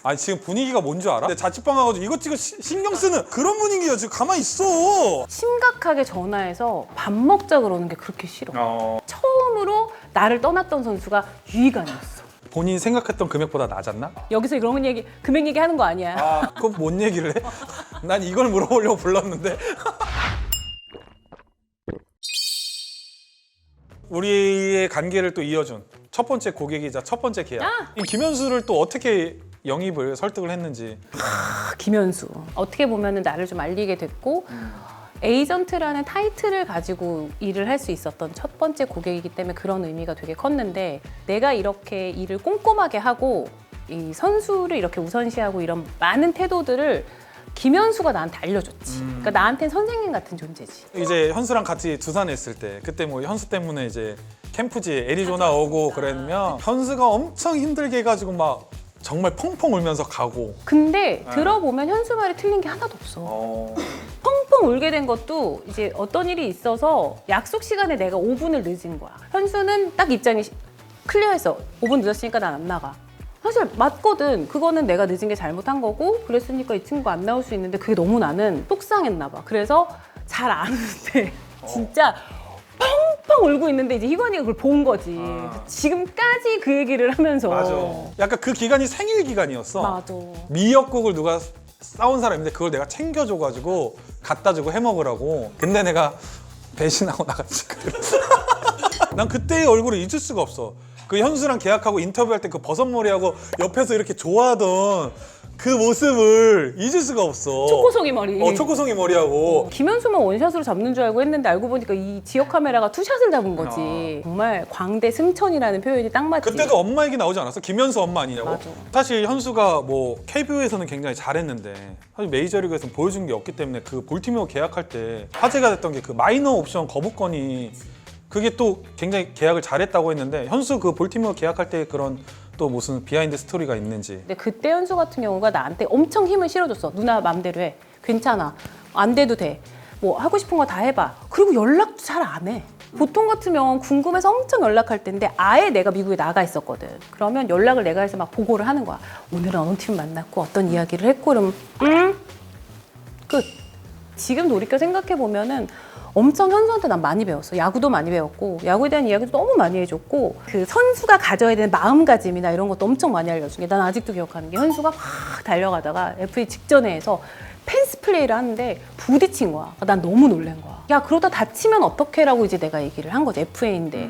아니 지금 분위기가 뭔 줄 알아? 내 자취방 와가지고 이것저것 신경 쓰는 그런 분위기야. 지금 가만히 있어. 심각하게 전화해서 밥 먹자 그러는 게 그렇게 싫어. 처음으로 나를 떠났던 선수가 유희관이었어. 본인이 생각했던 금액보다 낮았나? 여기서 이런 얘기, 금액 얘기하는 거 아니야. 아, 그럼 뭔 얘기를 해? 난 이걸 물어보려고 불렀는데. 우리의 관계를 또 이어준 첫 번째 고객이자 첫 번째 계약. 이 김현수를 또 어떻게 영입을 설득을 했는지. 김현수. 어떻게 보면은 나를 좀 알리게 됐고 에이전트라는 타이틀을 가지고 일을 할 수 있었던 첫 번째 고객이기 때문에 그런 의미가 되게 컸는데 내가 이렇게 일을 꼼꼼하게 하고 이 선수를 이렇게 우선시하고 이런 많은 태도들을 김현수가 나한테 알려줬지. 그러니까 나한테는 선생님 같은 존재지. 이제 현수랑 같이 두산에 있을 때 그때 뭐 현수 때문에 이제 캠프지에 애리조나 오고 그러면 현수가 엄청 힘들게 해가지고 막 정말 펑펑 울면서 가고. 근데 들어보면 현수 말이 틀린 게 하나도 없어. 펑펑 울게 된 것도 이제 어떤 일이 있어서 약속 시간에 내가 5분을 늦은 거야. 현수는 딱 입장이 클리어했어. 5분 늦었으니까 난 안 나가. 사실 맞거든. 그거는 내가 늦은 게 잘못한 거고 그랬으니까 이 친구가 안 나올 수 있는데 그게 너무 나는 속상했나 봐. 그래서 잘 아는데 진짜 펑펑 울고 있는데 이제 희관이가 그걸 본 거지. 지금까지 그 얘기를 하면서 맞아. 약간 그 기간이 생일 기간이었어. 맞아. 미역국을 누가 싸운 사람인데 그걸 내가 챙겨줘가지고 갖다 주고 해먹으라고. 근데 내가 배신하고 나갔지. 난 그때의 얼굴을 잊을 수가 없어. 그 현수랑 계약하고 인터뷰할 때 그 버섯머리하고 옆에서 이렇게 좋아하던 그 모습을 잊을 수가 없어. 초코송이 머리. 초코송이 머리하고. 김현수만 원샷으로 잡는 줄 알고 했는데 알고 보니까 이 지역 카메라가 투샷을 잡은 거지. 정말 광대 승천이라는 표현이 딱 맞지. 그때도 엄마 얘기 나오지 않았어? 김현수 엄마 아니냐고? 맞아. 사실 현수가 뭐 KBO에서는 굉장히 잘했는데 사실 메이저리그에서는 보여준 게 없기 때문에 그 볼티모어 계약할 때 화제가 됐던 게 그 마이너 옵션 거부권이 그게 또 굉장히 계약을 잘했다고 했는데 현수 그 볼티모어 계약할 때 그런 또 무슨 비하인드 스토리가 있는지. 근데 그때 현수 같은 경우가 나한테 엄청 힘을 실어줬어. 누나 맘대로 해. 괜찮아. 안 돼도 돼. 뭐 하고 싶은 거 다 해봐. 그리고 연락도 잘 안 해. 보통 같으면 궁금해서 엄청 연락할 텐데 아예 내가 미국에 나가 있었거든. 그러면 연락을 내가 해서 막 보고를 하는 거야. 오늘은 어느 팀 만났고 어떤 이야기를 했고 그러면 끝. 지금 돌이켜 생각해 보면은 엄청 현수한테 난 많이 배웠어. 야구도 많이 배웠고 야구에 대한 이야기도 너무 많이 해줬고 그 선수가 가져야 되는 마음가짐이나 이런 것도 엄청 많이 알려준 게 난 아직도 기억하는 게 현수가 막 달려가다가 FA 직전에 해서 펜스 플레이를 하는데 부딪힌 거야. 난 너무 놀란 거야. 야 그러다 다치면 어떡해 라고 이제 내가 얘기를 한 거지. FA인데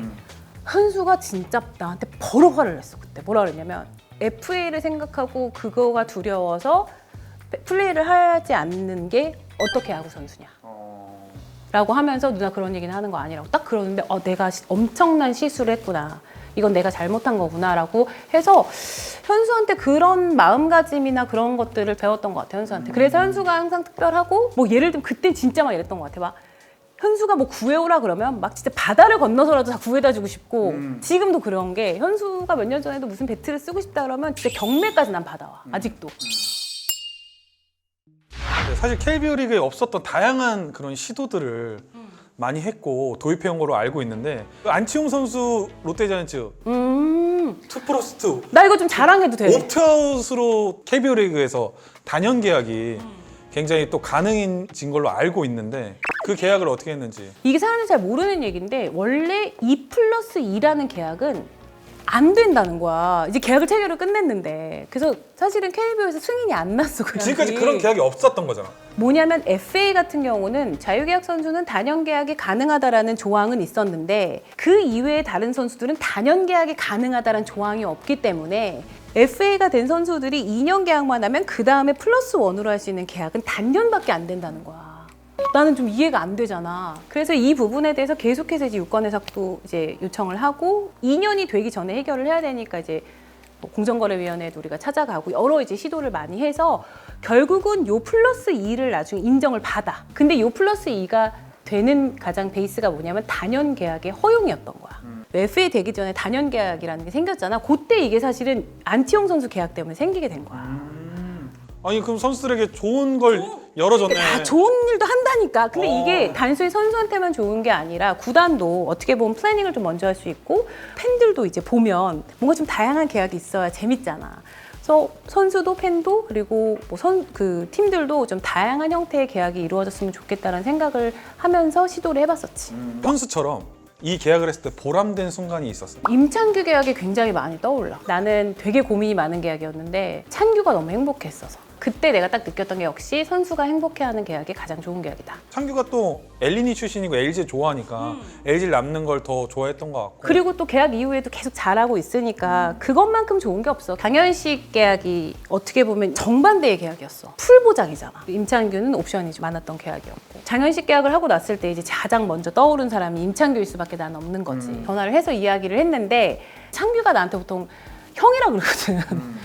현수가 진짜 나한테 버럭 화를 냈어. 그때 뭐라 그랬냐면 FA를 생각하고 그거가 두려워서 플레이를 하지 않는 게 어떻게 야구 선수냐 라고 하면서 누나 그런 얘기는 하는 거 아니라고 딱 그러는데 내가 엄청난 실수를 했구나. 이건 내가 잘못한 거구나 라고 해서 현수한테 그런 마음가짐이나 그런 것들을 배웠던 것 같아. 현수한테. 그래서 현수가 항상 특별하고 뭐 예를 들면 그때 진짜 막 이랬던 것 같아. 막 현수가 뭐 구해오라 그러면 막 진짜 바다를 건너서라도 다 구해다 주고 싶고 지금도 그런 게 현수가 몇 년 전에도 무슨 배트를 쓰고 싶다 그러면 진짜 경매까지 난 받아와. 아직도. 사실 KBO 리그에 없었던 다양한 그런 시도들을 많이 했고 도입해온 거로 알고 있는데 안치홍 선수 롯데자이언츠 투프로스트 나 이거 좀 자랑해도 돼. 옵트아웃으로 KBO 리그에서 단연 계약이 굉장히 또 가능해진 걸로 알고 있는데 그 계약을 어떻게 했는지. 이게 사람들이 잘 모르는 얘기인데 원래 2+2라는 계약은 안 된다는 거야. 이제 계약을 체결을 끝냈는데 그래서 사실은 KBO에서 승인이 안 났어. 지금까지 그런 계약이 없었던 거잖아. 뭐냐면 FA 같은 경우는 자유계약 선수는 단연 계약이 가능하다라는 조항은 있었는데 그 이외의 다른 선수들은 단연 계약이 가능하다라는 조항이 없기 때문에 FA가 된 선수들이 2년 계약만 하면 그 다음에 +1으로 할 수 있는 계약은 단년밖에 안 된다는 거야. 나는 좀 이해가 안 되잖아. 그래서 이 부분에 대해서 계속해서 이제 유권 해석도 이제 요청을 하고 2년이 되기 전에 해결을 해야 되니까 이제 뭐 공정거래위원회도 우리가 찾아가고 여러 이제 시도를 많이 해서 결국은 요 +2를 나중에 인정을 받아. 근데 요 +2가 되는 가장 베이스가 뭐냐면 단연 계약의 허용이었던 거야. FA 되기 전에 단연 계약이라는 게 생겼잖아. 그때 이게 사실은 안치홍 선수 계약 때문에 생기게 된 거야. 아니 그럼 선수들에게 좋은 걸 열어줬네. 다 좋은 일도 한다니까. 근데 이게 단순히 선수한테만 좋은 게 아니라 구단도 어떻게 보면 플래닝을 좀 먼저 할 수 있고 팬들도 이제 보면 뭔가 좀 다양한 계약이 있어야 재밌잖아. 그래서 선수도 팬도 그리고 뭐 그 팀들도 좀 다양한 형태의 계약이 이루어졌으면 좋겠다는 생각을 하면서 시도를 해봤었지. 선수처럼 이 계약을 했을 때 보람된 순간이 있었어. 임찬규 계약이 굉장히 많이 떠올라. 나는 되게 고민이 많은 계약이었는데 찬규가 너무 행복했어서 그때 내가 딱 느꼈던 게 역시 선수가 행복해하는 계약이 가장 좋은 계약이다. 창규가 또 엘리니 출신이고 LG 좋아하니까 LG 남는 걸 더 좋아했던 것 같고. 그리고 또 계약 이후에도 계속 잘하고 있으니까 그것만큼 좋은 게 없어. 강현식 계약이 어떻게 보면 정반대의 계약이었어. 풀 보장이잖아. 임찬규는 옵션이 좀 많았던 계약이었고. 장현식 계약을 하고 났을 때 이제 가장 먼저 떠오른 사람이 임찬규일 수밖에 난 없는 거지. 전화를 해서 이야기를 했는데 창규가 나한테 보통 형이라 그러거든.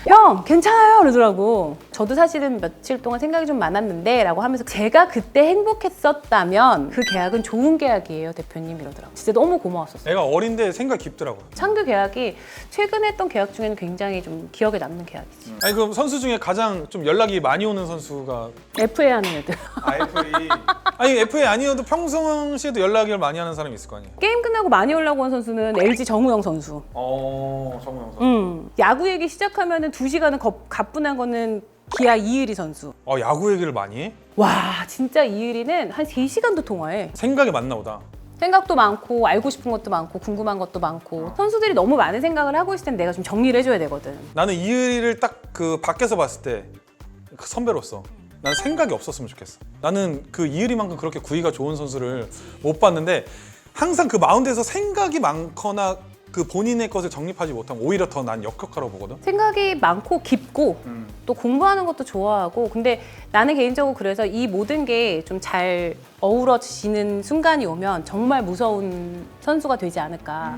형 괜찮아요 그러더라고. 저도 사실은 며칠 동안 생각이 좀 많았는데 라고 하면서 제가 그때 행복했었다면 그 계약은 좋은 계약이에요 대표님 이러더라고. 진짜 너무 고마웠었어. 내가 어린데 생각 깊더라고요. 창규 계약이 최근에 했던 계약 중에는 굉장히 좀 기억에 남는 계약이지. 아니 그럼 선수 중에 가장 좀 연락이 많이 오는 선수가 FA 하는 애들. FA. 아니 FA 아니어도 평상시에도 연락을 많이 하는 사람이 있을 거 아니에요. 게임 끝나고 많이 연락 온 선수는 LG 정우영 선수. 정우영 선수. 야구 얘기 시작하면은 2시간은 가뿐한 거는 기아 이의리 선수. 야구 얘기를 많이 해? 와 진짜 이의리는 한 3시간도 통화해. 생각이 많나 보다. 생각도 많고 알고 싶은 것도 많고 궁금한 것도 많고 선수들이 너무 많은 생각을 하고 있을 땐 내가 좀 정리를 해줘야 되거든. 나는 이의리를 딱 그 밖에서 봤을 때 그 선배로서 난 생각이 없었으면 좋겠어. 나는 그 이의리만큼 그렇게 구위가 좋은 선수를 못 봤는데 항상 그 마운드에서 생각이 많거나 그 본인의 것을 정립하지 못하면 오히려 더 난 역효과라고 보거든. 생각이 많고 깊고 또 공부하는 것도 좋아하고 근데 나는 개인적으로 그래서 이 모든 게 좀 잘 어우러지는 순간이 오면 정말 무서운 선수가 되지 않을까.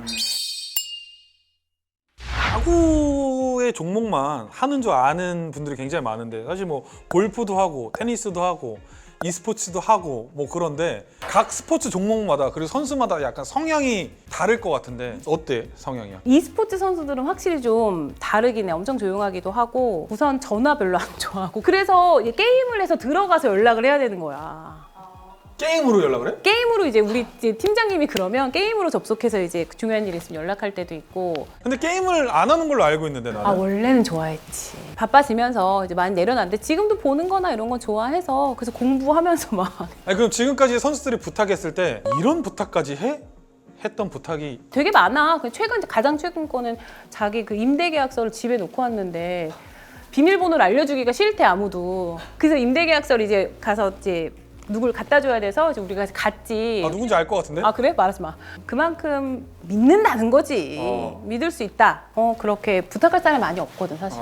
야구의 종목만 하는 줄 아는 분들이 굉장히 많은데 사실 뭐 골프도 하고 테니스도 하고 e스포츠도 하고 뭐 그런데 각 스포츠 종목마다 그리고 선수마다 약간 성향이 다를 것 같은데 어때 성향이야? e스포츠 선수들은 확실히 좀 다르긴 해. 엄청 조용하기도 하고 우선 전화 별로 안 좋아하고 그래서 이제 게임을 해서 들어가서 연락을 해야 되는 거야. 게임으로 연락을 해? 게임으로 이제 우리 이제 팀장님이 그러면 게임으로 접속해서 이제 중요한 일 있으면 연락할 때도 있고. 근데 게임을 안 하는 걸로 알고 있는데 나는. 아 원래는 좋아했지. 바빠지면서 이제 많이 내려놨는데 지금도 보는 거나 이런 건 좋아해서 그래서 공부하면서 막 아니 그럼 지금까지 선수들이 부탁했을 때 이런 부탁까지 해? 했던 부탁이 되게 많아. 가장 최근 거는 자기 그 임대 계약서를 집에 놓고 왔는데 비밀번호를 알려주기가 싫대 아무도. 그래서 임대 계약서를 이제 가서 이제 누굴 갖다 줘야 돼서 이제 우리가 갔지. 누군지 알 것 같은데? 아 그래? 말하지 마. 그만큼 믿는다는 거지. 믿을 수 있다. 그렇게 부탁할 사람이 많이 없거든 사실.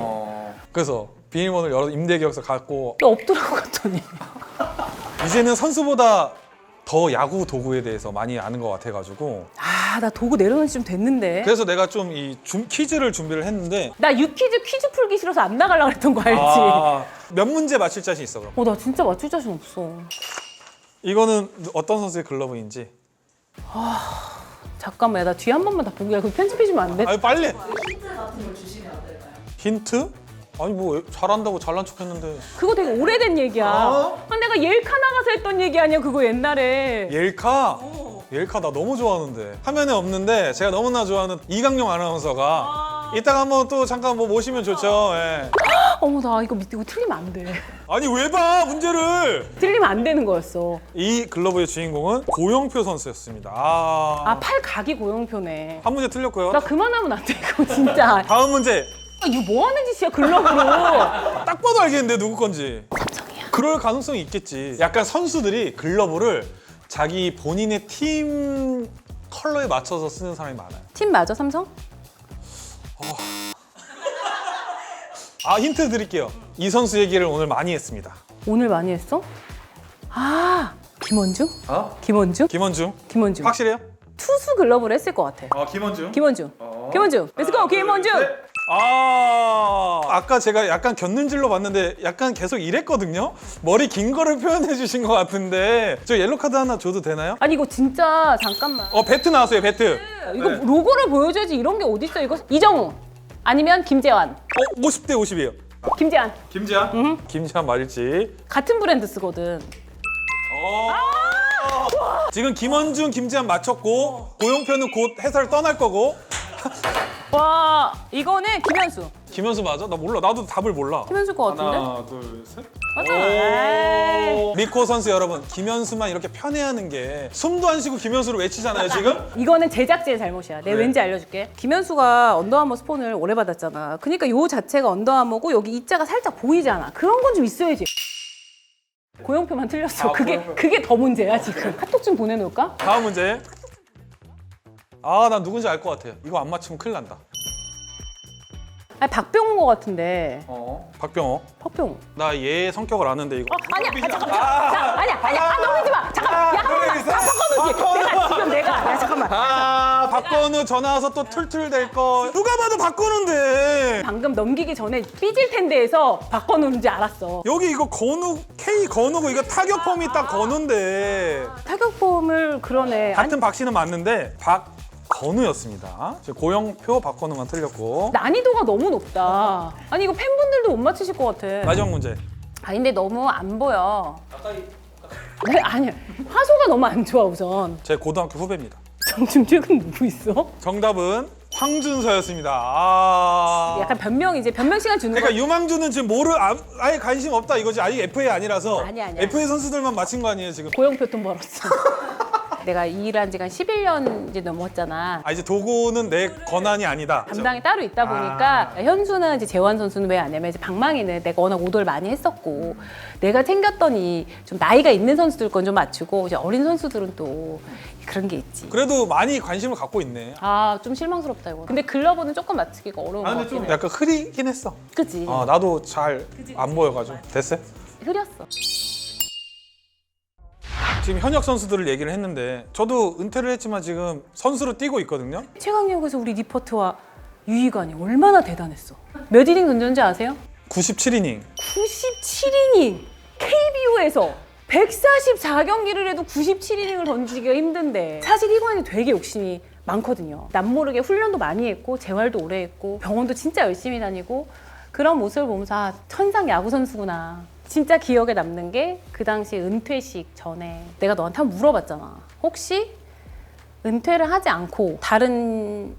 그래서 비밀번호를 열어서 임대계약서 갖고 또 없더라고 갔더니. 이제는 선수보다 더 야구 도구에 대해서 많이 아는 것 같아가지고 아 나 도구 내려놓은 지 좀 됐는데. 그래서 내가 좀 이 퀴즈를 준비를 했는데 나 퀴즈 풀기 싫어서 안 나가려고 했던 거 알지? 몇 문제 맞힐 자신 있어 그럼? 나 진짜 맞출 자신 없어. 이거는 어떤 선수의 글러브인지 잠깐만 나 뒤에 한 번만 다 보게. 그거 편집해주면 안 돼? 아니 빨리 힌트 같은 걸 주시면 안 될까요? 힌트? 아니 뭐 잘한다고 잘난 척했는데 그거 되게 오래된 얘기야. 내가 옐카 나가서 했던 얘기 아니야 그거 옛날에. 옐카? 옐카 나 너무 좋아하는데 화면에 없는데 제가 너무나 좋아하는 이강용 아나운서가 이따가 한번 또 잠깐 뭐 모시면 좋죠. 예. 어머 나 이거 틀리면 안 돼. 아니 왜 봐 문제를. 틀리면 안 되는 거였어. 이 글러브의 주인공은 고영표 선수였습니다. 팔 각이 고영표네. 한 문제 틀렸고요. 나 그만하면 안 돼 이거 진짜. 다음 문제. 이거 뭐 하는 짓이야 글러브로. 딱 봐도 알겠는데 누구 건지. 삼성이야. 그럴 가능성이 있겠지. 약간 선수들이 글러브를 자기 본인의 팀 컬러에 맞춰서 쓰는 사람이 많아요. 팀 맞아 삼성? 힌트 드릴게요. 이 선수 얘기를 오늘 많이 했습니다. 오늘 많이 했어? 김원중? 김원중? 김원중. 김원중. 확실해요? 투수 글러브를 했을 것 같아. 김원중. 김원중. 김원중. 렛츠고 김원중. 아까 제가 약간 곁눈질로 봤는데 약간 계속 이랬거든요. 머리 긴 거를 표현해 주신 것 같은데 저 옐로 카드 하나 줘도 되나요? 아니 이거 진짜 잠깐만. 배트 나왔어요. 배트. 이거 네. 로고를 보여줘야지 이런 게 어딨어. 이거 이정우 아니면 김재환. 50대 50이에요. 김재환. 김지한? 김지한 맞을지. 같은 브랜드 쓰거든. 지금 김원중, 김지한 맞췄고 고용표는 곧 회사를 떠날 거고 와 이거는 김현수. 김현수 맞아? 나 몰라. 나도 답을 몰라. 김현수일 것 같은데? 하나, 둘, 셋. 맞아. 에이. 리코 선수 여러분, 김현수만 이렇게 편애하는 게 숨도 안 쉬고 김현수를 외치잖아요 지금. 이거는 제작진의 잘못이야. 내가 네. 왠지 알려줄게. 김현수가 언더아머 스폰을 오래 받았잖아. 그러니까 요 자체가 언더아머고 여기 이자가 살짝 보이잖아. 그런 건 좀 있어야지. 고영표만 틀렸어. 그게 더 문제야 지금. 카톡 좀 보내놓을까? 다음 문제. 아, 난 누군지 알 것 같아요. 이거 안 맞추면 큰일 난다. 아니 박병호 것 같은데. 박병호. 박병호. 나 얘 성격을 아는데 이거. 아니야. 아니야. 넘기지 마. 잠깐만. 야, 한번만 다 바꿔놓을게. 야, 잠깐만. 아, 박건우 전화 와서 또 툴툴댈 거. 누가 봐도 박건우인데. 방금 넘기기 전에 삐질 텐데 해서 바꿔놓은지 알았어. 여기 이거 건우, K 건우고 이거 타격 폼이 딱 건우인데. 타격폼을 그러네. 같은 박 씨는 맞는데 박건우였습니다. 지금 고영표, 박건우만 틀렸고. 난이도가 너무 높다. 아니 이거 팬분들도 못 맞추실 것 같아. 마지막 문제. 아니 근데 너무 안 보여. 네, 아니야. 화소가 너무 안 좋아 우선. 제 고등학교 후배입니다. 지금 최근 누구 있어? 정답은 황준서였습니다. 아. 약간 변명 이제 변명 시간 주는 거. 그러니까 유망주는 지금 아예 관심 없다 이거지. 아직 FA 아니라서. 아니야. FA 선수들만 맞힌 거 아니에요 지금. 고용표 돈 벌었어. 내가 이 일한 지가 11년 이제 넘었잖아. 아, 이제 도구는 내 권한이 아니다. 담당이 따로 있다 보니까 현수는 이제 재환 선수는 왜 안 하냐면 이제 박망희는 내가 워낙 오더를 많이 했었고 내가 챙겼더니 좀 나이가 있는 선수들 건 좀 맞추고 이제 어린 선수들은 또 그런 게 있지. 그래도 많이 관심을 갖고 있네. 아 좀 실망스럽다 이거. 근데 글러브는 조금 맞추기가 어려운 것 근데 같긴 좀 해. 약간 흐리긴 했어. 그치? 나도 잘 안 보여가지고. 됐어요? 흐렸어. 지금 현역 선수들을 얘기를 했는데 저도 은퇴를 했지만 지금 선수로 뛰고 있거든요. 최강력에서 우리 리포트와 유희관이 얼마나 대단했어. 몇 이닝 던졌는지 아세요? 97이닝. 97이닝! KBO에서 144경기를 해도 97이닝을 던지기가 힘든데 사실 희관이 되게 욕심이 많거든요. 남모르게 훈련도 많이 했고 재활도 오래 했고 병원도 진짜 열심히 다니고 그런 모습을 보면서 아, 천상 야구 선수구나. 진짜 기억에 남는 게 그 당시 은퇴식 전에 내가 너한테 한번 물어봤잖아. 혹시 은퇴를 하지 않고 다른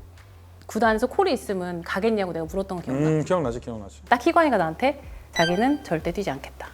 구단에서 콜이 있으면 가겠냐고 내가 물었던 거 기억나? 기억나지. 딱 희관이가 나한테 자기는 절대 뛰지 않겠다.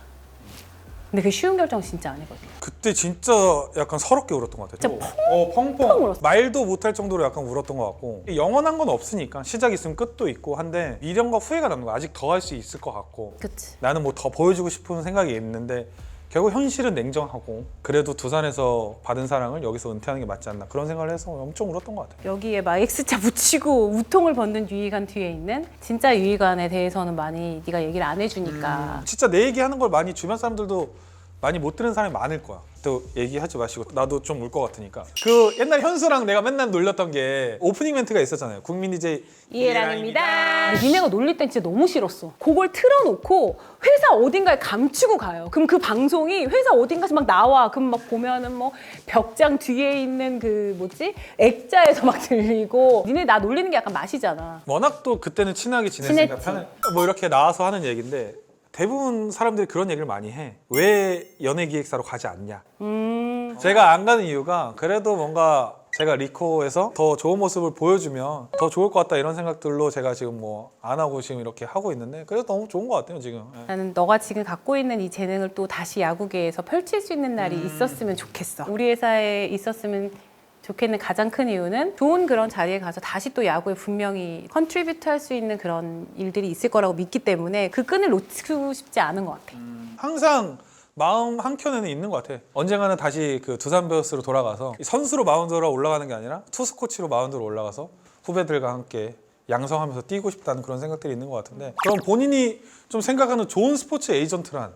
근데 그 쉬운 결정은 진짜 아니거든. 그때 진짜 약간 서럽게 울었던 것 같아. 진짜 펑펑 울었어. 말도 못할 정도로 약간 울었던 것 같고 영원한 건 없으니까 시작 있으면 끝도 있고 한데 미련과 후회가 남는 거야. 아직 더 할 수 있을 것 같고 그치. 나는 뭐 더 보여주고 싶은 생각이 있는데 결국 현실은 냉정하고 그래도 두산에서 받은 사랑을 여기서 은퇴하는 게 맞지 않나 그런 생각을 해서 엄청 울었던 것 같아요. 여기에 막 X자 붙이고 우통을 벗는 유희관 뒤에 있는 진짜 유희관에 대해서는 많이 네가 얘기를 안 해주니까 진짜 내 얘기하는 걸 많이 주변 사람들도 많이 못 들은 사람이 많을 거야. 또 얘기하지 마시고 나도 좀 울 것 같으니까. 그 옛날 현수랑 내가 맨날 놀렸던 게 오프닝 멘트가 있었잖아요. 국민 DJ 이해랑입니다. 니네가 놀릴 땐 진짜 너무 싫었어. 그걸 틀어놓고 회사 어딘가에 감추고 가요. 그럼 그 방송이 회사 어딘가에서 막 나와. 그럼 막 보면은 뭐 벽장 뒤에 있는 그 뭐지? 액자에서 막 들리고 니네 나 놀리는 게 약간 맛이잖아. 워낙 또 그때는 친하게 지냈으니까 친했지. 뭐 이렇게 나와서 하는 얘기인데 대부분 사람들이 그런 얘기를 많이 해. 왜 연예기획사로 가지 않냐. 제가 안 가는 이유가 그래도 뭔가 제가 리코에서 더 좋은 모습을 보여주면 더 좋을 것 같다 이런 생각들로 제가 지금 뭐 안 하고 지금 이렇게 하고 있는데 그래서 너무 좋은 것 같아요 지금. 예. 나는 너가 지금 갖고 있는 이 재능을 또 다시 야구계에서 펼칠 수 있는 날이 있었으면 좋겠어. 우리 회사에 있었으면 좋겠는 가장 큰 이유는 좋은 그런 자리에 가서 다시 또 야구에 분명히 컨트리뷰트 할 수 있는 그런 일들이 있을 거라고 믿기 때문에 그 끈을 놓치고 싶지 않은 것 같아. 항상 마음 한켠에는 있는 것 같아. 언젠가는 다시 그 두산 베어스로 돌아가서 선수로 마운드로 올라가는 게 아니라 투수 코치로 마운드로 올라가서 후배들과 함께 양성하면서 뛰고 싶다는 그런 생각들이 있는 것 같은데 그럼 본인이 좀 생각하는 좋은 스포츠 에이전트란?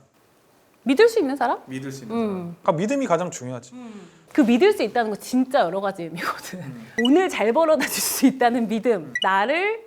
믿을 수 있는 사람? 믿을 수 있는 사람. 그러니까 믿음이 가장 중요하지. 그 믿을 수 있다는 거 진짜 여러 가지 의미거든. 오늘 잘 벌어다 줄 수 있다는 믿음, 나를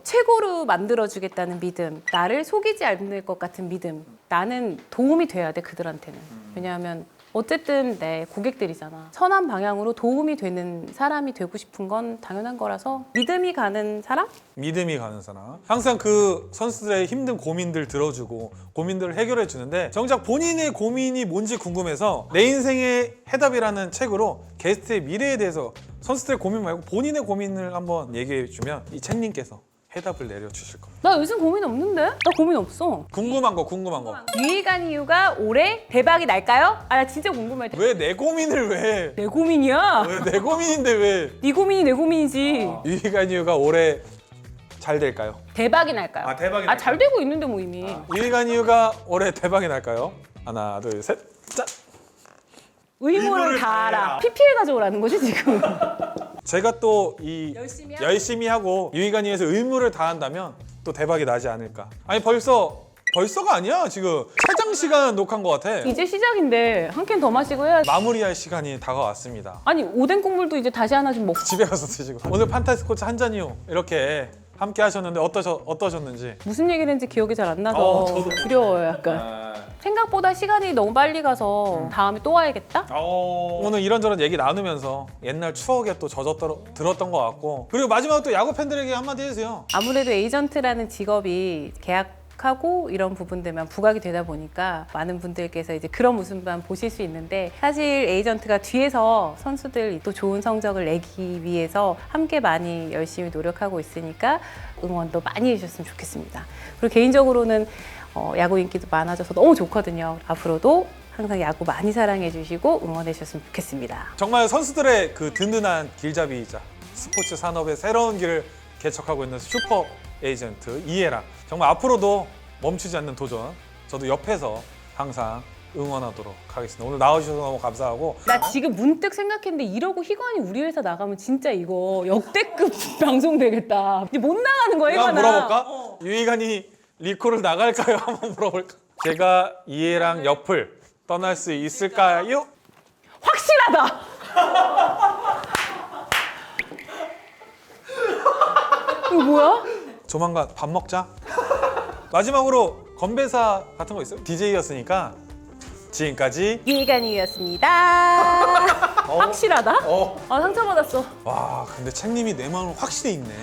최고로 만들어주겠다는 믿음, 나를 속이지 않을 것 같은 믿음. 나는 도움이 돼야 돼 그들한테는. 왜냐하면 어쨌든 내 고객들이잖아. 선한 방향으로 도움이 되는 사람이 되고 싶은 건 당연한 거라서 믿음이 가는 사람? 믿음이 가는 사람. 항상 그 선수들의 힘든 고민들 들어주고 고민들을 해결해 주는데 정작 본인의 고민이 뭔지 궁금해서 내 인생의 해답이라는 책으로 게스트의 미래에 대해서 선수들의 고민 말고 본인의 고민을 한번 얘기해 주면 이 책님께서 해답을 내려주실 겁니다. 나 요즘 고민 없는데? 나 고민 없어. 궁금한 거. 유희관 이유가 올해 대박이 날까요? 아, 나 진짜 궁금해. 왜 내 고민을 왜? 내 고민이야? 왜 내 고민인데 왜? 네 고민이 내 고민이지. 유희관 이유가 올해 잘 될까요? 대박이 날까요? 아, 대박이 아, 잘 되고 있는데 뭐 이미. 유희관 이유가 올해 대박이 날까요? 하나, 둘, 셋, 짠! 의무를 다하라. PPL 가져오라는 거지 지금. 제가 또 이 열심히 열심히 하고 유희관 이유에서 의무를 다한다면 또 대박이 나지 않을까. 아니 벌써가 아니야. 지금 최장 시간 녹화한 것 같아. 이제 시작인데 한 캔 더 마시고 해야지. 마무리할 시간이 다가왔습니다. 아니 오뎅 국물도 이제 다시 하나 좀 먹고. 집에 가서 드시고 오늘 판타스코치 한 잔이요 이렇게 함께 하셨는데 어떠셨는지. 무슨 얘기를 했는지 기억이 잘 안 나서 저도. 두려워요 약간. 생각보다 시간이 너무 빨리 가서 다음에 또 와야겠다? 오늘 이런저런 얘기 나누면서 옛날 추억에 또 들었던 것 같고, 그리고 마지막으로 또 야구 팬들에게 한마디 해주세요. 아무래도 에이전트라는 직업이 계약하고 이런 부분들만 부각이 되다 보니까 많은 분들께서 이제 그런 모습만 보실 수 있는데, 사실 에이전트가 뒤에서 선수들 또 좋은 성적을 내기 위해서 함께 많이 열심히 노력하고 있으니까 응원도 많이 해주셨으면 좋겠습니다. 그리고 개인적으로는 야구 인기도 많아져서 너무 좋거든요. 앞으로도 항상 야구 많이 사랑해 주시고 응원해 주셨으면 좋겠습니다. 정말 선수들의 그 든든한 길잡이이자 스포츠 산업의 새로운 길을 개척하고 있는 슈퍼 에이전트 이해랑, 정말 앞으로도 멈추지 않는 도전, 저도 옆에서 항상 응원하도록 하겠습니다. 오늘 나와주셔서 너무 감사하고. 나 지금 문득 생각했는데 이러고 희관이 우리 회사 나가면 진짜 이거 역대급 방송 되겠다. 이제 못 나가는 거야, 한번 희관아. 물어볼까? 유희관이 리코를 나갈까요? 한번 물어볼까? 제가 이해랑 옆을 떠날 수 있을까요? 확실하다. 이거 뭐야? 조만간 밥 먹자. 마지막으로 건배사 같은 거 있어요? DJ였으니까 지금까지. 유희관이었습니다. 확실하다? 아, 상처받았어. 와, 근데 책님이 내 마음을 확실히 읽네.